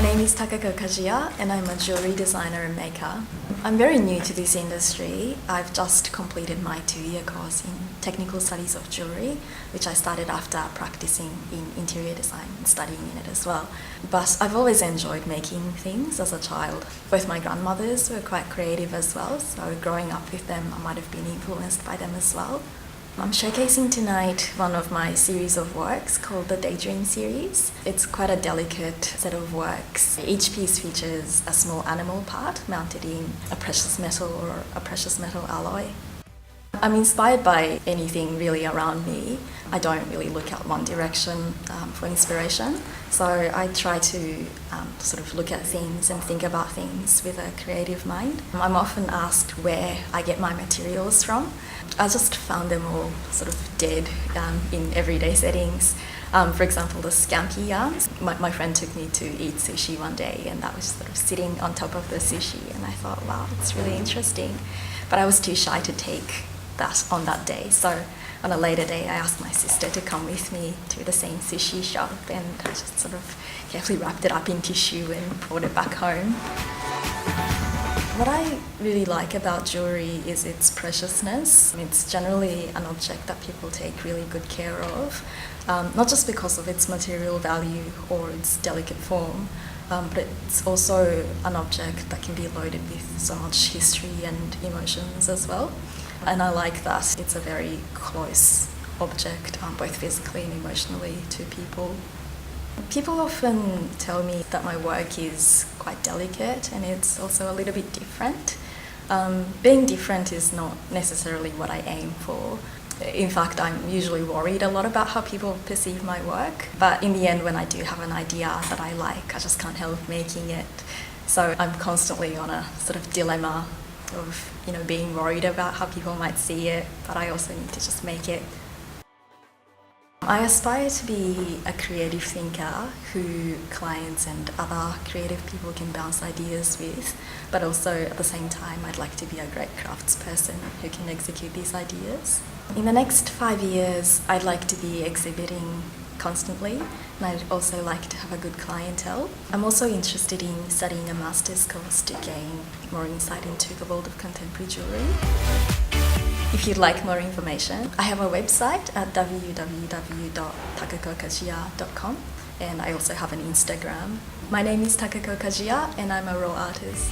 name is TAKAKO KAJIYA and I'm a jewelry designer and maker. I'm very new to this industry. I've just completed my 2-year course in technical studies of jewelry, which I started after practicing in interior design and studying in it as well. But I've always enjoyed making things as a child. Both my grandmothers were quite creative as well, so growing up with them I might have been influenced by them as well. I'm showcasing tonight one of my series of works called the Daydream series. It's quite a delicate set of works. Each piece features a small animal part mounted in a precious metal or a precious metal alloy. I'm inspired by anything really around me. I don't really look at one direction for inspiration, so I try to sort of look at things and think about things with a creative mind. I'm often asked where I get my materials from. I just found them all sort of dead in everyday settings. For example, the scampi yarns. My friend took me to eat sushi one day and that was sort of sitting on top of the sushi and I thought, wow, it's really interesting. But I was too shy to take that on that day. So on a later day, I asked my sister to come with me to the same sushi shop and I just sort of carefully wrapped it up in tissue and brought it back home. What I really like about jewelry is its preciousness. It's generally an object that people take really good care of, not just because of its material value or its delicate form, but it's also an object that can be loaded with so much history and emotions as well. And I like that it's a very close object, both physically and emotionally, to people. People often tell me that my work is quite delicate and it's also a little bit different. Being different is not necessarily what I aim for. In fact, I'm usually worried a lot about how people perceive my work. But in the end, when I do have an idea that I like, I just can't help making it. So I'm constantly on a sort of dilemma of, being worried about how people might see it, but I also need to just make it. I aspire to be a creative thinker who clients and other creative people can bounce ideas with, but also at the same time I'd like to be a great craftsperson who can execute these ideas. In the next 5 years I'd like to be exhibiting constantly and I'd also like to have a good clientele. I'm also interested in studying a master's course to gain more insight into the world of contemporary jewellery. If you'd like more information, I have a website at www.takakokajiya.com and I also have an Instagram. My name is TAKAKO KAJIYA and I'm a raw artist.